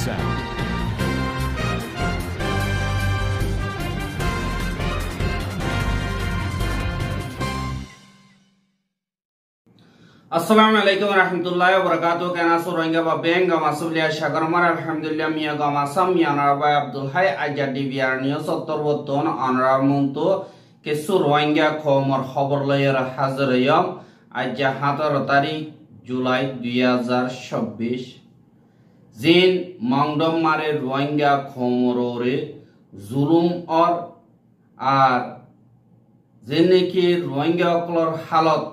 sound. Assalamualaikum warahmatullahi wabarakatuh. Kana suranga ba benga masuliya shagarmar alhamdulillah miya ga masam miya naraba Abdul Hay ajadi biarniyo sottorboton anramunto ke suranga khomar khabor layar hazriyam ajja 17 তারিখ জুলাই 2026 জিন মংডম মারে রোহিঙ্গা খমররে জুলুম আর জেনেকি Rohingya colour হালত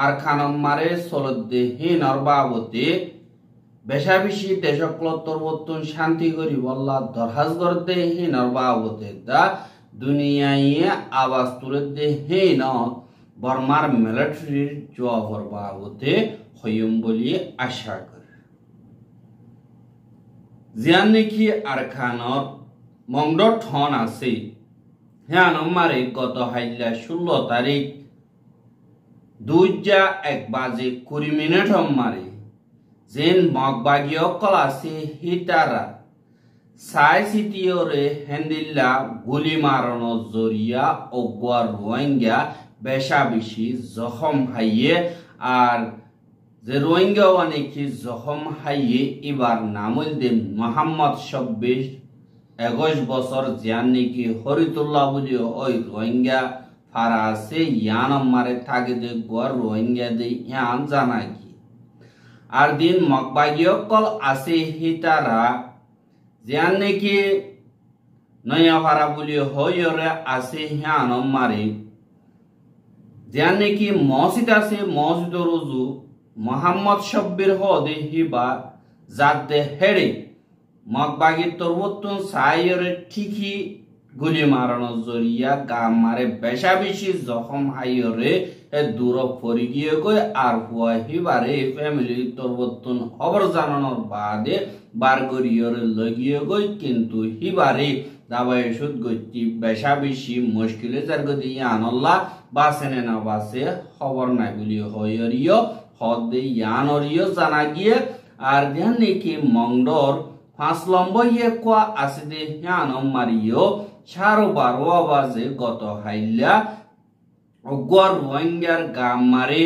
আর খানম মারে সলদে হিনর বাবতে বেশাবেশি দেশকলত তরবতন শান্তি করি বল্লা দরহাজ করতে হিনর বাবতে দা দুনিয়ায় আওয়াজ তুলে দে হিন বর্মার মিলিটারির জওয়াবর বাবতে হইম বলি আশা করে জিয়ান নাকি আর খানর মংড ঠন আছে হ্যাঁ মারে গত হাইলা 16 তারিখ 2:01 বাজে 20 মিনিট মারে যেন মগবাগীয় কলাসে হিটারা সাই সিটিওরে হেন্দিল্লা গুলি মারানো জরিয়া অগওয়ার রোহিঙ্গা বেশাবেশি জখম হাইয়ে আর যে রোহিঙ্গা অনেক জখম হাইয়ে এবার নামল দে মোহাম্মদ 21 বছর জিয়ান নাকি হরিতুল্লাহ বলি ওই রোহিঙ্গা ফারাসে ইয়ানম মারে থাকে দে গোয়ার রোহিঙ্গা দে ইয়ান জানাই কি আর দিন মগবাগীয় কল আছে হিতারা জিয়ান নাকি নয়া ফারা বলি হইরে আছে ইয়ানম মারে জিয়ান নাকি মসজিদ আছে মসজিদ রুজু মোহাম্মদ 21 হদে হিবা জাতে হেড়ে মগবাগী তরবতন সাইরে ঠিকই গুলি মারানো জরিয়া গাম মারে বেশাবেশি জখম হাইরে দূর পরি গিয়ে গই আর হুয়া হিবারে ফ্যামিলি তরবতন খবর জানানোর বাদে বার করিয়রে লগিয়ে গই কিন্তু হিবারে দাবাই সুদ গতি বেশাবেশি মুশকিলে যার গতি ইয়ানল্লাহ বাসেনে না বাসে খবর নাই বলি হইরিও হদে ইয়ানরিও জানা গিয়ে আর ধ্যান নাকি মংডর 5 লম্বইয়ে কোয়া আছে দে ইয়ানম মারিও 12:12 বাজে গত হাইলা অগর রোহিঙ্গার গাম মারে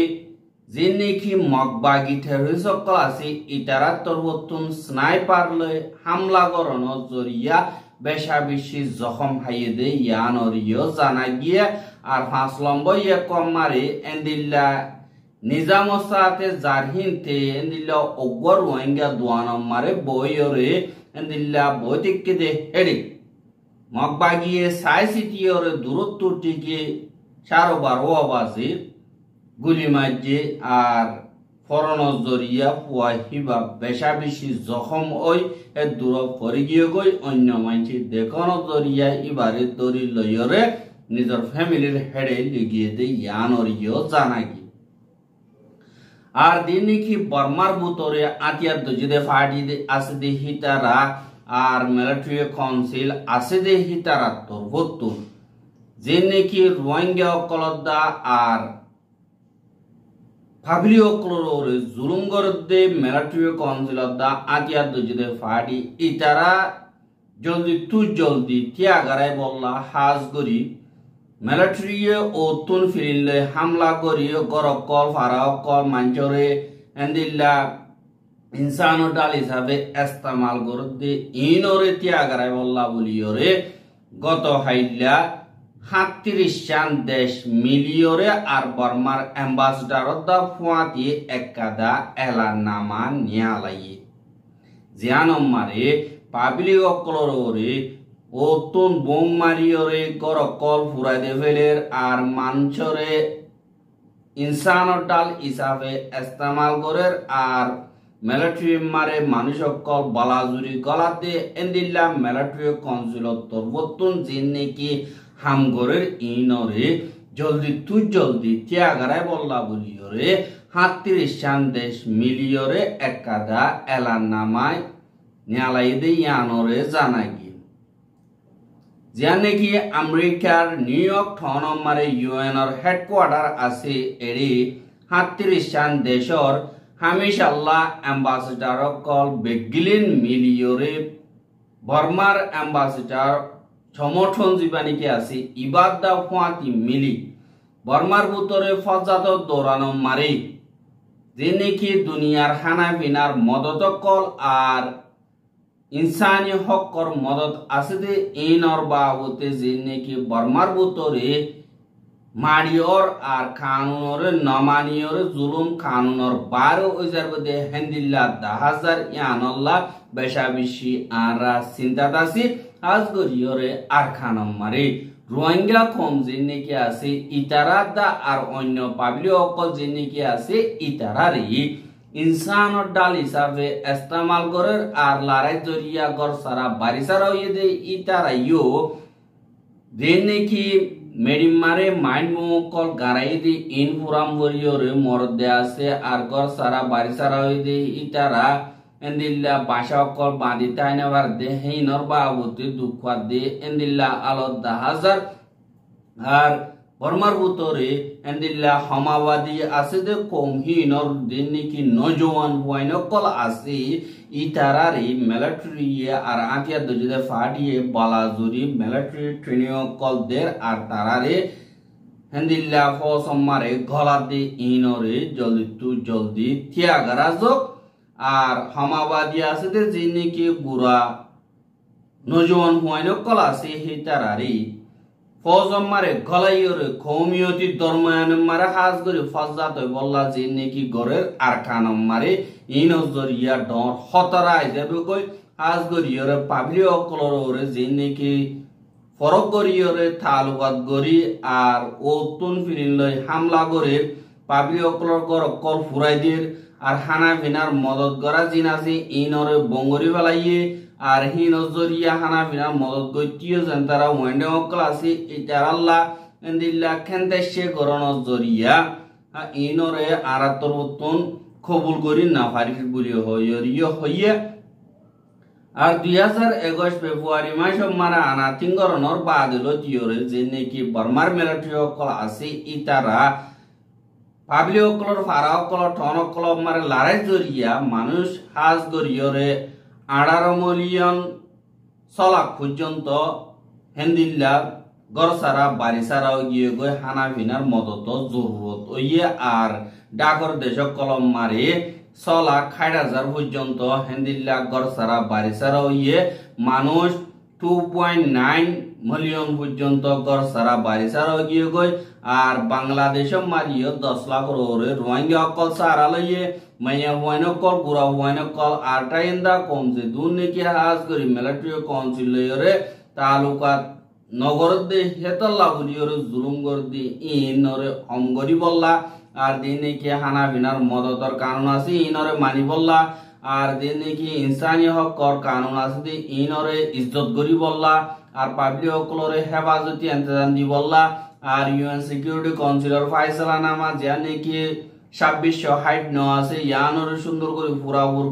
যে নাকি মগবাগী টেররিস্ট আছে ইতারা তরবতন স্নাইপার লয় হামলা করানো জরিয়া বেশাবেশি জখম হাইয়ে দে ইয়ানরিও জানা গিয়ে আর 5 লম্বইয়ে কম মারে এন্দিল্লা নিজামসাতে জারহিনতে এন্দিল্লা অগর রোহিঙ্গা দুয়ানম মারে বইরে এন্দিল্লা বইতিকে দে হেডি মগবাগিয়ে সাই সিটিওরে দূরত্ব টিকে 12:12 বাজে গুলি মারছে আর ফরন জরিয়া পুয়া হিবা বেশাবেশি জখম ওই এ দূর পরি গিয়ে গই অন্য মানছি দেখানো জরিয়া এবারে দরি লয়রে নিজের ফ্যামিলির হেডে লিগিয়ে দে ইয়ানরিও জানা কি আর দিন নাকি বর্মার ভিতরে আতিয়ার দজিদে ফাড়ি দে আছে দে হিতারা আর মিলিটারি কাউন্সিল আছে দে হিতারা তরবতন যে নাকি রোহিঙ্গা অকলদা আর ফাবলি অকলরে জুলুম করদে মিলিটারি কাউন্সিল দা আতিয়ার দজিদে ফাড়ি ইতারা জলদি ত্যাগারাই বললা হাজ করি মিলিটারি ও তুন ফিরিলে হামলা করি গরকল ফারাকল মাঞ্চরে এন্দিল্লা ইনসান ডাল হিসাবে ইস্তেমাল করতে ইনরে ত্যাগারাই বললা বলিওরে গত হাইলা 37 দেশ মিলিয়রে আর বর্মার অ্যাম্বাসেডার দা ফুয়াতি একাদা এলানামা নিয়ালাইয়ে জিয়ানম মারে পাবলিক অকলরে ও তুন বোম মারিয়রে গরকল ফুরাই দে ফেলের আর মানচরে ইনসান ডাল হিসাবে ইস্তেমাল করের আর মিলিটারি মারে মানুষ অকল বালাজুরি গলাতে এন্দিল্লা মিলিটারি কাউন্সিল তরবতন জিন নাকি হামগরের ইনরে জলদি ত্যাগারাই বললা বলিয়রে 37 দেশ মিলিয়রে একাদা এলানামায় নিয়ালাই দে ইয়ানরে জানাই জিয়ান নাকি আমেরিকার নিউ ইয়র্ক ঠন মারে ইউএনর হেডকোয়ার্টার আছে এড়ি 37 দেশর হামিশাল্লাহ অ্যাম্বাসেডার কল বেগিলিন মিলিয়রে বর্মার অ্যাম্বাসেডার সমর্থন জীবানিকে আছে ইবাদা ফুয়াতি মিলি বর্মার ভিতরে ফজাত দৌড়ানো মারে যে নাকি দুনিয়ার হানা বিনার মদত কল আর ইনসানি হকর মদত আছে যে ইনর বাবতে যে নাকি বর্মার ভিতরে মারিয়র আর কানুনর নমানিয়র জুলুম কানুনর 12 ওইজার মধ্যে হেন্দিল্লা 10,000 ইয়ানল্লাহ বেশা বেশি আরা চিন্তাতাসি আজগরিয়রে আর খানম মারে রোহিঙ্গা কম যে নাকি আছে ইতারা দা আর অন্য পাবলি অকল যে নাকি আছে ইতারারি ইনসানর ডাল হিসাবে ইস্তেমাল করে আর লড়াই জরিয়া গর সারা বারিসারা হইয়ে দে ইতারাইও যে নাকি মেডিমারে মাইন্ড মোকল গারাই দি ইন পুরাম বরিয়রে মরদে আছে আর গর সারা বারিসারা হইয়ে দে ইতারা এন্দিল্লা বাসা অকল বাঁধি তাইনাবার দে হেইনর বাবুতে দুঃখ দে এন্দিল্লা আলো 10,000 আর বর্মার ভিতরে এন্দিল্লা হমাবাদী আছে যে কম হিনর দিন নাকি নজওয়ান বয়ন কল আছে ইতারারি মিলিটারি আর আকিয়া দজে ফাটিয়ে বালাজুরি মিলিটারি ট্রেনিং কল দের আর তারারে এন্দিল্লা ফসমারে গলা দে ইনরে জলদি থিয়াগারাজক আর হমাবাদী আছে যে নাকি বুড়া নজওয়ান বয়ন কল আছে হিতারারি ফজম মারে গলাইয়রে কৌমিয়তি ধর্মায়ন মারে হাজ করে ফজাত বল্লা যে নাকি গরের আর কানম মারে ইনজরিয়া ডর হতরা যাবে কই হাজ গরিয়রে পাবলি অকলরে যে নাকি ফরক গরিয়রে তালুকাত গরি আর ওতুন ফিরিন লই হামলা করে পাবলি অকলর গর কল ফুরাইদের আর হানা ভিনার মদত গরা জিনাসি ইনরে বঙ্গরি ফেলাইয়ে আর হিনজরিয়া হানা বিনা মদত গইতিও যেন তারা ওয়েন্ডে অকল আছে ইতারাল্লাহ এন্দিল্লা খেন্দেশে গরণ জরিয়া ইনরে আরাতর উত্তন কবুল করি না ফারিস বলি হইয়ে আর 2021 ফেব্রুয়ারি মাস মারা আনা তিনগরণর বাদল তিয়রে যে নাকি বর্মার মিলিটারি অকল আছে ইতারা পাবলি অকলর ফারা অকল টন অকল মারে লড়াই জরিয়া মানুষ হাজ গরিয়রে 18 মিলিয়ন সলাক পর্যন্ত হেন্দিল্লা গরসারা বারিসারা গিয়ে গই হানা ভিনার মদত জরুরত ওইয়ে আর ডাকর দেশ কলম মারে 6,60,000 পর্যন্ত হেন্দিল্লা গরসারা বারিসারা হইয়ে মানুষ 2.9 মিলিয়ন পর্যন্ত গরসারা বারিসারা গিয়ে গই আর বাংলাদেশ মারিও 10 লাখ ওরে রোহিঙ্গা অকল সারা লইয়ে মাইয়া হুয়াইন কল গুড়া হুয়াইন কল আরটা ইন্দা কমছে দুন নাকি হাজ করি মিলিটারি কাউন্সিল লইরে তালুকাত নগর দে হেতল্লা বলিয়রে জুলুম কর দি ইনরে অমগরি বললা আর দিন নাকি হানা বিনার মদতর কানুন আছে ইনরে মানি বললা আর দিন নাকি ইনসানি হকর কানুন আছে দি ইনরে ইজ্জত করি বললা আর পাবলিক হকলরে হেফাজতি ইন্তজাম দি বললা আর ইউএন সিকিউরিটি কাউন্সিলর ফাইসলা নামা যা নাকি 2660 আছে ইয়ানর সুন্দর করে পুরাপুর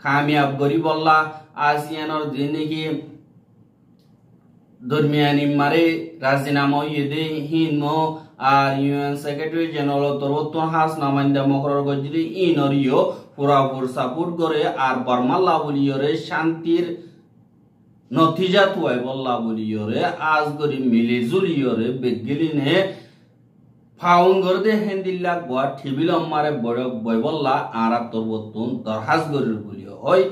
কামিয়াব করি বললা আসিয়ানর দিন নাকি দরমিয়ানি মারে রাজিনামা ইয়েদে হিনমো আর ইউএন সেক্রেটারি জেনারেল তরবতন হাস নামাইন্দা মকরর গজরি ইনরিও পুরাপুর সাপোর্ট করে আর বর্মা লাবলিয়রে শান্তির নতিজা তুয়াই বল্লা বলিয়রে আজ গরি মিলি জুলিয়রে বেগিলিনে ফাউন গরদে হেন্দিল্লা গোয়া ঠিবিল মারে বড়ক বয়বল্লা আরা তরবতন দরহাজ গরির বলিয় হয়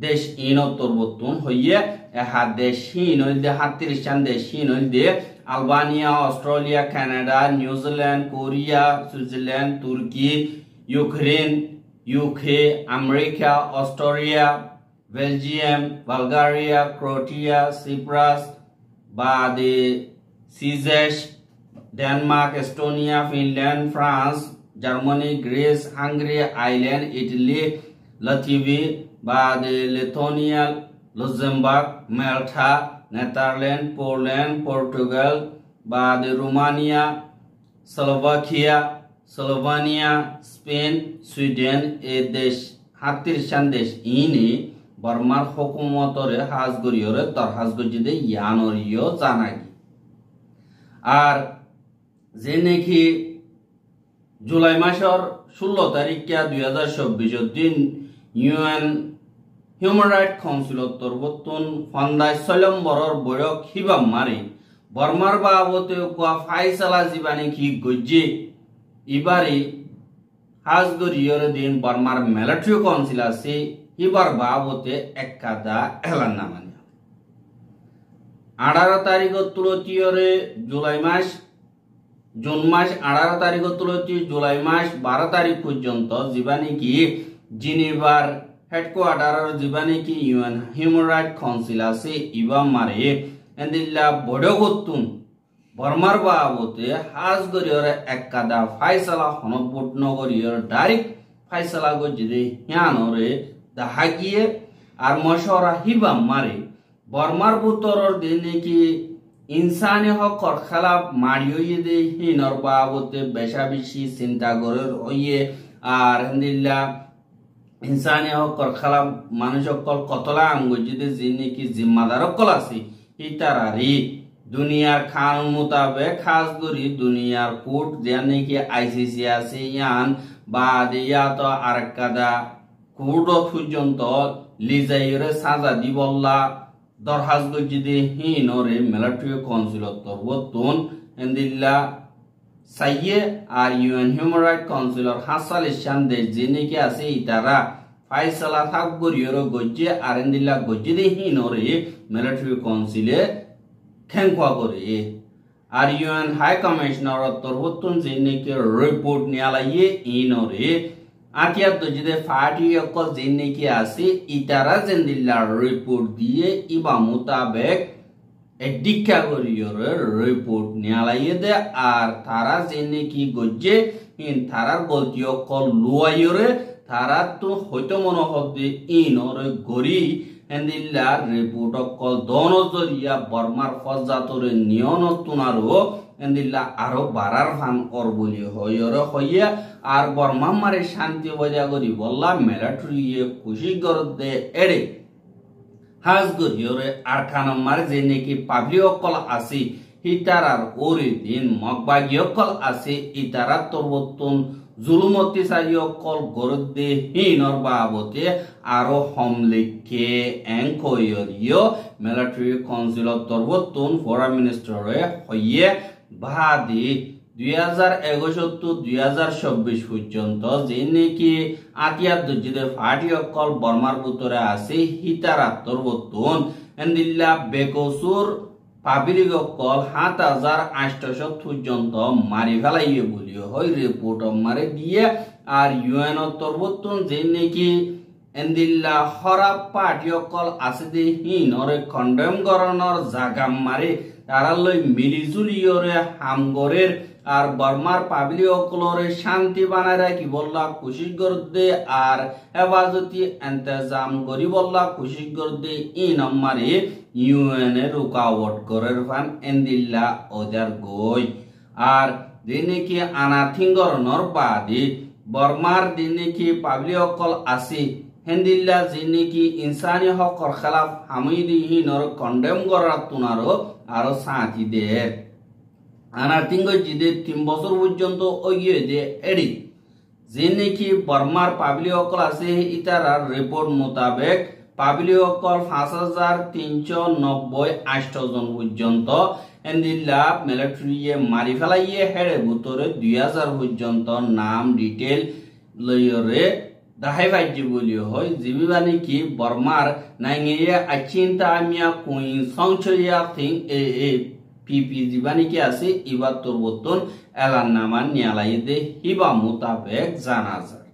দেশ ইন তরবতন হইয়ে এহা দেশ হিন হইলে 30 দেশ হিন হইলে Albania Australia Canada New Zealand Korea Switzerland তুর্কি Ukraine UK America Australia Belgium Bulgaria Croatia Cyprus বাদে সিজেশ Denmark Estonia Finland France Germany Greece Hungary Ireland Italy Latvia বাদে Lithuania Luxembourg Malta Netherland Poland Portugal বাদে রোমানিয়া স্লোভানিয়া স্পেন সুইডেন এ দেশ 30 দেশ ইনি বর্মার হুকুমতরে হাজ গরিয়রে দরহাজ গজিদে ইয়ানরিও জানাই আর যে নাকি জুলাই মাসের 16 তারিখে 2024 দিন ইউএন হিউম্যান রাইট কাউন্সিলত তরবতুন 56 নম্বরের বৈঠক হিবাম মারি বর্মার বাবতে কোয়া ফাইসালা জীবানি কি গজ্জে ইবারে হাজগরিয়র দিন বর্মার মিলিটারি কাউন্সিল আছে ইবার বাবতে একাদা এলান নামানি 18 তারিখ তুলতিয়রে জুন মাস 18 তারিখ তুলতি জুলাই মাস 12 তারিখ পর্যন্ত জীবানি কি জিনিভার হেডকোয়ার্টার জীবানি কি ইউএন হিউম্যান রাইট কাউন্সিল আছে ইবা মারে এন্দিল্লা বড়গতুন বর্মার বাবতে হাজগরিয়র একাদা ফাইসালা হনবুট নগরিয়র ডাইরেক্ট ফাইসালা গজিদে হিয়ানরে দাহাগিয়ে আর মশরা হিবা মারে বর্মার বুতরর দিনে কি ইনসানি হকর খেলাফ মারিয়ে দে হিনর বাবতে বেশা বেশি চিন্তা করে হইয়ে আর হেন্দিল্লা ইনসানি হকর খেলাফ মানুষ সকল কতলা আঙ্গুজিদে যিনি কি জিম্মাদার সকল আছে ইতারারি দুনিয়ার কানুন মোতাবেক খাস করি দুনিয়ার কোর্ট যেন নাকি আইসিসি আছে ইয়ান বা দিয়া তো আরেকদা কোর্ট পর্যন্ত লিজাইরে সাজা দিবল্লা দরহাজ গজিদে হিনরে মিলিটারি কাউন্সিলত তরবতুন এন্দিল্লা সাইয়ে আর ইউএন হিউম্যান রাইট কাউন্সিলর হাসালে শান্দে যে নাকি আছে ইতারা ফাইসালা থাক গরিয়র গজ্জে আর এন্দিল্লা গজিদে হিনরে মিলিটারি কাউন্সিলে খেংখোয়া করে আর ইউএন হাই কমিশনার তরবতুন যে নাকি রিপোর্ট নিয়ালাইয়ে ইনরে আকিয়া দজিদে ফাটি অকল যে নাকি আছে ইতারা জেন্দিল্লা রিপোর্ট দিয়ে ইবা মোতাবেক এডিকা করিয়র রিপোর্ট নিয়ালাইয়ে দে আর তারা যে নাকি গজ্জে তারার গলতি অকল লুয়াইরে তারা তো হয়তো মনে হবে ইনরে গরি এন্দিল্লা রিপোর্ট অকল দনজরিয়া বর্মার ফজাতরে নিয়ন তুনারো এন্দিল্লা আরো বাড়ার ফান অর বলি হইরে হইয়া আর বর্মা মারে শান্তি বজা করি বললা মিলিটারি খুশি গরদে এড়ে হাজ গরিয়রে আর খানমার যে নাকি পাবলিক অকল আছে হিতারার ওরে দিন মগবাগি অকল আছে ইতারা তরবতুন জুলুম অত্যাচারী অকল গরদে হিনর বাবতে আরো হমলেকে এংকয়রিও মিলিটারি কাউন্সিলত তরবতুন ফরেন মিনিস্টারে হইয়ে বাদি 2021-2024 পর্যন্ত যে নাকি আতিয়ার দজিদে ফাটি অকল বর্মার ভিতরে আছে হিতারা তরবতুন এন্দিল্লা বেকসুর পাবলিক অকল 7800 পর্যন্ত মারি ফেলাইয়ে বলিও হয় রিপোর্ট মারে দিয়ে আর ইউএন তরবতুন যে নাকি এন্দিল্লা হরা পার্টি অকল আছে দে হিনরে কন্ডেম গরনর জাগা মারে তারা লই মিলিজুলিয়রে হামগরের আর বর্মার পাবলিক অকলরে শান্তি বানায় রাখি বললা কোশিশ করদে আর হেফাজতি ইন্তজাম করি বললা কোশিশ করদে ই নম্বরে ইউএন এর রুকাওয়াট করের ফান এন্দিল্লা ওদের গই আর দিনে কি আনাথিঙ্গরনর বাদে বর্মার দিনে কি পাবলিক অকল আছে হেন্দিল্লা যিনি কি ইনসানি হকর খেলাফ হামিদি হিনর কন্ডেম করার তুনারো আরো সাথী দে আনাতিঙ্গ জিদে 3 বছর পর্যন্ত ওইয়ে দে এডি যে নাকি বর্মার পাবলিক অকল আছে ইতারার রিপোর্ট মোতাবেক পাবলিক অকল 5390 জন পর্যন্ত এন্দিল্লা মিলিটারি মারি ফেলাইয়ে হেড়ে ভিতরে 2000 পর্যন্ত নাম ডিটেল লইরে দাহাই ভাইজি বলি হয় জীবিবানি কি বর্মার নাইঙে আচিন্তা আমিয়া কুইন সংচয়া থিং এ পিপি জীবানি কি আছে ইবা তরবতুন এলান নামান নিয়ালাই দে হিবা মোতাবেক জানা যায়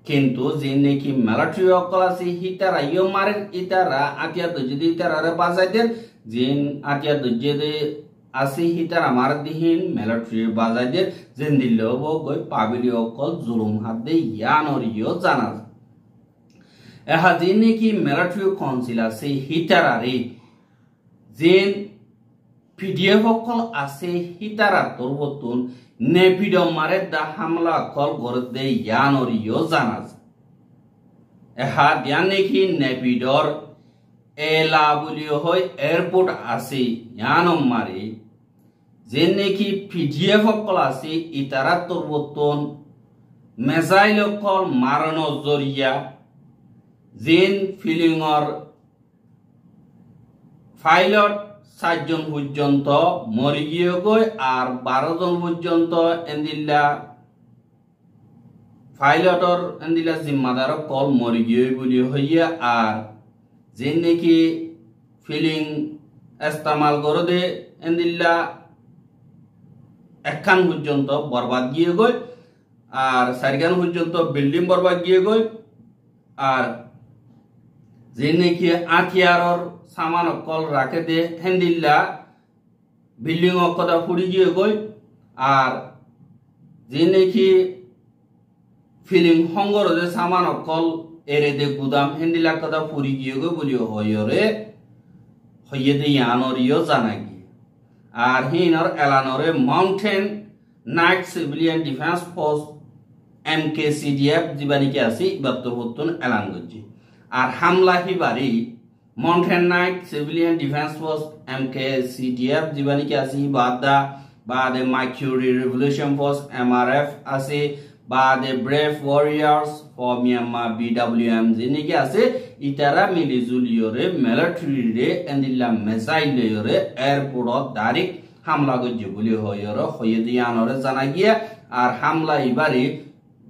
কিন্তু যে নাকি মিলিটারি অকল আছে হিতারা ইয় মারে ইতারা আতিয়া দজিদে ইতারারে বাজাইদের জিন আতিয়া দজিদে আছে হিতারা মার দিহিন মিলিটারি বাজাইদের যেন দিলেও গই পাবলি অকল জুলুম হাত দে ইয়ানর ইয় জানা যায় এহা যে নাকি মিলিটারি কাউন্সিল আছে হিতারারে যেন পিডিএফ অকল আছে হিতারা তরবতুন নেপিড মারে দা হামলা অকল গরদে ইয়ানর ইয় জানা যায় এহা দিয়া নাকি নেপিডর এলা বলি হয় এয়ারপোর্ট আছে ইয়ানম মারে যে নাকি পিডিএফ অকল আছে ইতারা তোরবতন মেসাইল অকল মারানোর জরিয়া যেন ফিলিংর পাইলট 7 জন পর্যন্ত মরি গিয়ে গই আর 12 জন পর্যন্ত এন্দিল্লা পাইলটর এন্দিল্লা জিম্মাদার কল মরি গিয়ে বলি হইয়া আর যে নাকি ফিলিং ইস্তেমাল করে দে এন্দিল্লা একখান পর্যন্ত বরবাদ গিয়ে গই আর 4 পর্যন্ত বিল্ডিং বরবাদ গিয়ে গই আর যে নাকি আতিয়ারর সামান অকল রাখে দে হেন্দিল্লা বিল্ডিং অকদা ফুড়ি গিয়ে গই আর যে নাকি ফিলিং হঙ্গর যে সামান অকল এরে দে গুদাম হেন্দিল্লা কদা ফুড়ি গিয়ে গই বলি হইরে হইয়ে দে ইয়ানরিও জানা গিয়ে আর হিনর এলানরে Mountain Knight Civilian Defence Force MKCDF জীবানিকে আছে 72 এলান গজি আর হামলা হিবারি Mountain Knight Civilian Defence Force MKCDF জীবানিকে আছে বাদে মাইকিউরি রিভলিউশন ফোর্স MRF আছে বাদে Brave Warriors for Myanmar BWM জিনিকে আছে ইতারা মিলি জুলিয়রে মিলিটারি রে এন্দিল্লা মিসাইল রে এয়ারপোর্ট ডাইরেক্ট হামলা গজি বলি হইরে হইয়ে দিয়ানরে জানা গিয়া আর হামলা ইবারি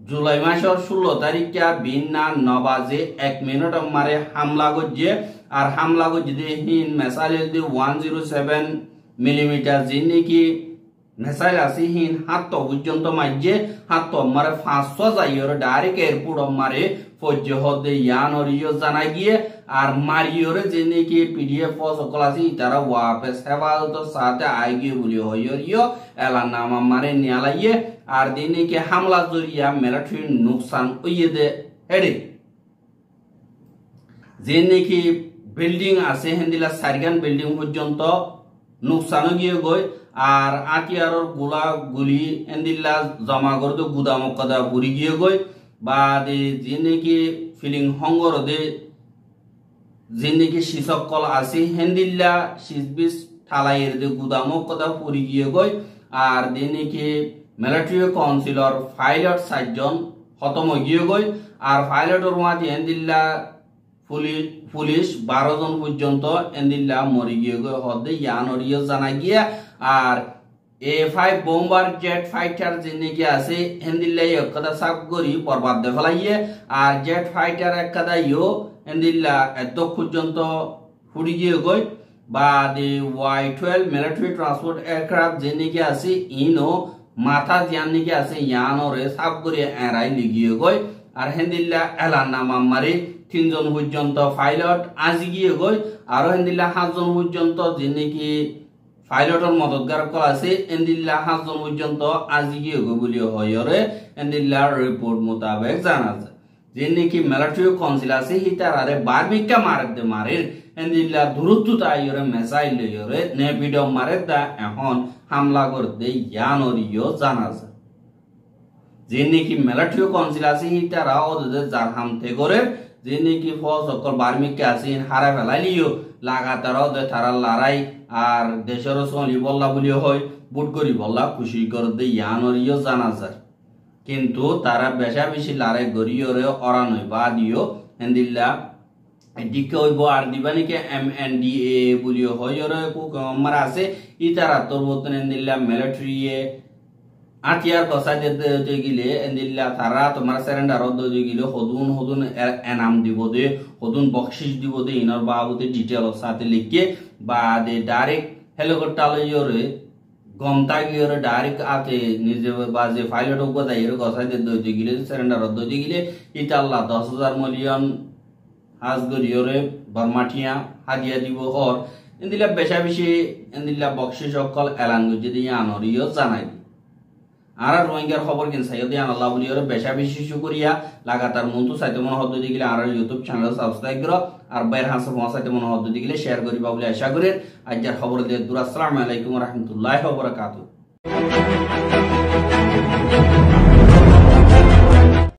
জুলাই মাসের 16 তারিখে বিন্না 9 বাজে 1 মিনিট মারে হামলা গজিয়ে আর হামলা গজিয়ে হিন মিসাইল দি 107 মিলিমিটার জিনিকি মিসাইল আছে হিন হাত পর্যন্ত মাইজে হাত মারে 500 যাইয়র ডাইরেক্ট এয়ারপোর্ট মারে ফজ্জ হদে ইয়ানরিও জানা গিয়ে আর মারিয়রে জিনিকি পিডিএফ সকল আছে তারা ওয়াপস হেফাজতের সাথে আইগিয়ে বলি হইরিও এলা নামা মারে নিয়ালাইয়ে আর দিনিকি হামলা জরিয়া মিলিটারি নুকসান হইয়ে দে হেডে জিনিকি বিল্ডিং আছে হেন্দিলা 4 বিল্ডিং পর্যন্ত নুকসান গিয়ে গই আর আতিয়ারর গোলা গুলি এন্দিল্লা জমা করে তো গুদাম কদা বুড়ি গিয়ে গই বা যে নাকি ফিলিং হঙ্গর দে যে নাকি শিসকল আছে হেন্দিল্লা 26 ঠালাইয়ের দে গুদাম কদা পুরি গিয়ে গই আর যে নাকি মিলিটারি কাউন্সিলর পাইলট 7 জন খতম গিয়ে গই আর পাইলটর মাঝে হেন্দিল্লা পুলিশ 12 জন পর্যন্ত এন্দিল্লা মরি গিয়ে গই হদে ইয়ানরিও জানা গিয়া আর A5 বোম্বার জেট ফাইটার জিনিকি আছে হেন্দিল্লা একদা সাবগরি বরবাদ দে ফলাইয়ে আর জেট ফাইটার একদা ইও হেন্দিল্লা এত পর্যন্ত ফুড়ি গিয়ে গই বা দি Y12 মিলিটারি ট্রান্সপোর্ট এয়ারক্রাফট জিনিকি আছে ইনো মাথা জিয়ানিকি আছে ইয়ানরে সাবগরি এরাই লিগিয়ে গই আর হেন্দিল্লা এলান নামা মারি 3 জন পর্যন্ত পাইলট আজি গিয়ে গই আর হেন্দিল্লা 7 জন পর্যন্ত জিনিকি পাইলটর মদতগার কল আছে এন্দিল্লা 7 জন পর্যন্ত আজি গিয়ে গই বলি হইরে এন্দিল্লা রিপোর্ট মোতাবেক জানা যায় যে নাকি মিলিটারি কাউন্সিল আছে হিতারারে বারবিকা মারতে মারে এন্দিল্লা দূরত্বতা আইরে মিসাইল লইরে নেপিডো মারে দা এখন হামলা করতে ইয়ানরিও জানা যায় যে নাকি মিলিটারি কাউন্সিল আছে হিতারা ওদের যার হামতে করে যে নাকি ফৌজ সকল বার্মিকা আছে হারা ফেলাইলিও লাগাতার ওদের তারা লড়াই আর দেশের সলি বল্লা বলি হয় বুট করি বল্লা খুশি করতে ইয়ানরিও জানা যায় কিন্তু তারা বেশা বেশি লড়াই গরিয়রে অরানই বা দিও হেন্দিল্লা এদিকে হইব আর দিবানিকে MNDA বলি হইরে কুমার আছে ইতারা তোর বতন হেন্দিল্লা মিলিটারি আতিয়ার কসা যেতে গিলে এন্দিল্লা তারা তোমার সারেন্ডার দে গিলে হদুন এনাম দিব দে হদুন বকশিস দিব দে ইনর বাবুতে ডিটেল সাথে লিখে বা দে ডাইরেক্ট হেলিকপ্টার লইরে গমতা গিয়ে ডাইরেক্ট আতে নিজে বাজে পাইলট উপদাইরে কসা যেতে গিলে সারেন্ডার দে গিলে ইতাল্লা 10,000 মিলিয়ন হাজ গরিয়রে বর্মাটিয়া হাদিয়া দিব হর এন্দিল্লা বেশা বেশি এন্দিল্লা বকশিস সকল এলান গজে দিয়ে আনরিও জানাই আর রোহিঙ্গার খবর কিন সাইয়দি আল্লাহ বলিয়রে বেশা বেশি শুকরিয়া লাগাতার মন্তু সাইতে মন হদ্দ দিগিলে আর ইউটিউব চ্যানেল সাবস্ক্রাইব করো আর বাইর হাসব সাইতে মন হদ্দ দিগিলে শেয়ার করিবা বলে আশা করি আজকের খবর দিয়ে দূর আসসালামু আলাইকুম ওয়া রাহমাতুল্লাহি ওয়া বারাকাতুহু